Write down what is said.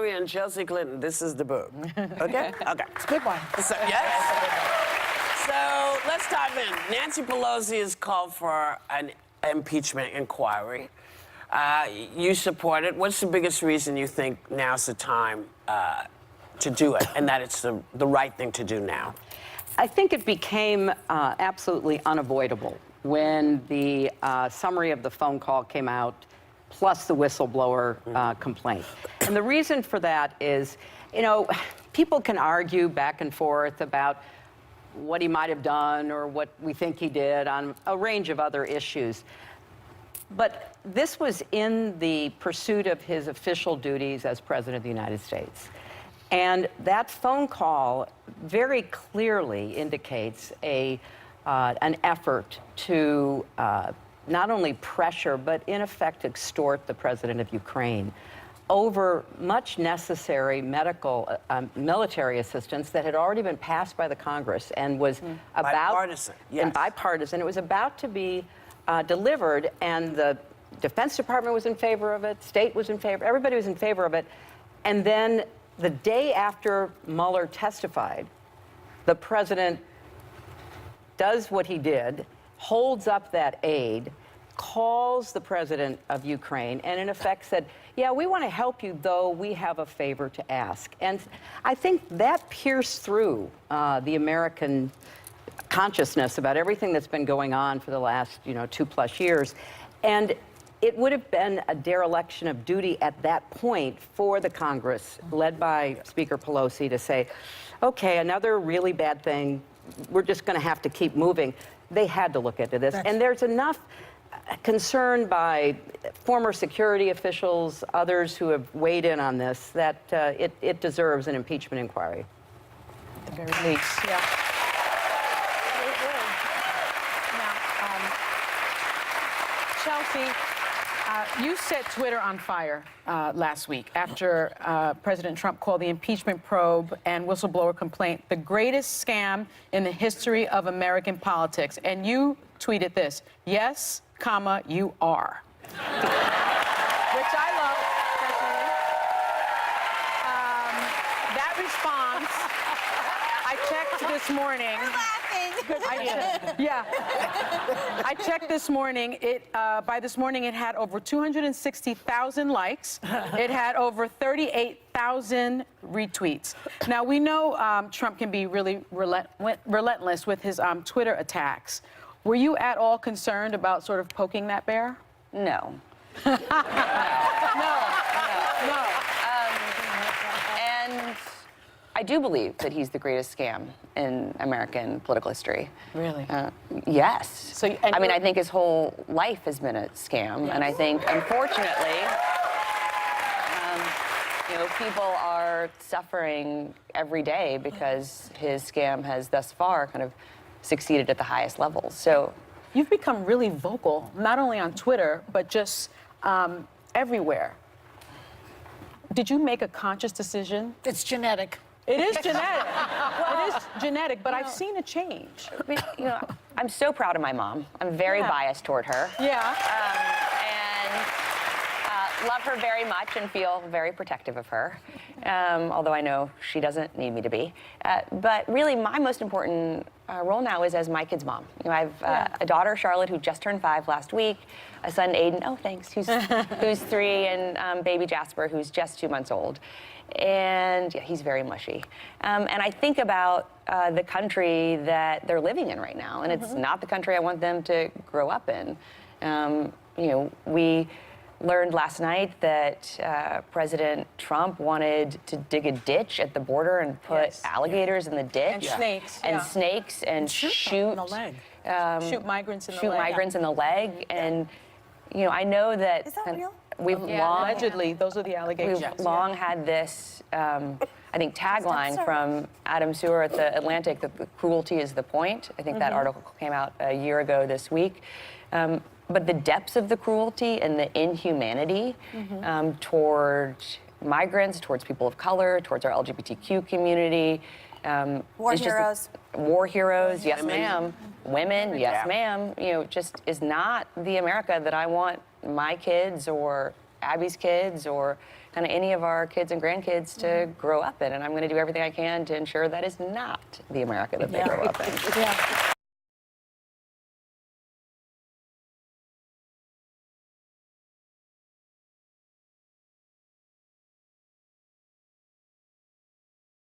Hillary and Chelsea Clinton, this is the book. Okay? Okay. It's a good one. So, yes? So let's dive in. Nancy Pelosi has called for an impeachment inquiry. You support it. What's the biggest reason you think now's the time to do it, and that it's the right thing to do now? I think it became absolutely unavoidable when the summary of the phone call came out, plus the whistleblower complaint. And the reason for that is, you know, people can argue back and forth about what he might have done or what we think he did on a range of other issues. But this was in the pursuit of his official duties as President of the United States. And that phone call very clearly indicates an effort to not only pressure, but in effect extort the president of Ukraine over much necessary medical, military assistance that had already been passed by the Congress and was bipartisan, yes. And bipartisan. It was about to be delivered, and the Defense Department was in favor of it, State was in favor, everybody was in favor of it. And then the day after Mueller testified, the president does what he did, holds up that aid, calls the president of Ukraine, and in effect said, yeah, we want to help you, though we have a favor to ask. And I think that pierced through the American consciousness about everything that's been going on for the last, 2+ years. And it would have been a dereliction of duty at that point for the Congress, led by Speaker Pelosi, to say, okay, another really bad thing, we're just going to have to keep moving. They had to look into this. And there's enough concern by former security officials, others who have weighed in on this, that it deserves an impeachment inquiry. At the very least, yeah. Chelsea, you set Twitter on fire last week after President Trump called the impeachment probe and whistleblower complaint the greatest scam in the history of American politics. And you tweeted this, yes, comma, you are. Which I love, personally. That response, I checked this morning. I checked this morning. By this morning, it had over 260,000 likes. It had over 38,000 retweets. Now, we know Trump can be really relentless with his Twitter attacks. Were you at all concerned about sort of poking that bear? No. No. And I do believe that he's the greatest scam in American political history. Really? Yes. So, I mean, I think his whole life has been a scam, and I think, unfortunately, people are suffering every day because his scam has thus far kind of succeeded at the highest levels. So you've become really vocal, not only on Twitter, but just everywhere. Did you make a conscious decision? It's genetic. It is genetic. It is genetic, but I've seen a change. I'm so proud of my mom. I'm very biased toward her. Yeah. And love her very much and feel very protective of her, although I know she doesn't need me to be. But really, my most important role now is as my kid's mom. I have a daughter, Charlotte, who just turned 5 last week, a son, Aiden, who's 3, and baby Jasper, who's just 2 months old. And yeah, he's very mushy. And I think about the country that they're living in right now, and it's not the country I want them to grow up in. We learned last night that President Trump wanted to dig a ditch at the border and put alligators in the ditch. And snakes. And snakes and shoot in the leg. Shoot migrants in the shoot leg. migrants in the leg. And, I know that... Is that real? We've long... Allegedly, those are the allegations. We've long had this, I think, tagline from Adam Sewer at The Atlantic that the cruelty is the point. I think that article came out a year ago this week. But the depths of the cruelty and the inhumanity toward migrants, towards people of color, towards our LGBTQ community. War heroes. War heroes, yes, ma'am. Women, yes, ma'am. Just is not the America that I want my kids or Abby's kids or kind of any of our kids and grandkids to grow up in. And I'm going to do everything I can to ensure that is not the America that they grow up in. Yeah.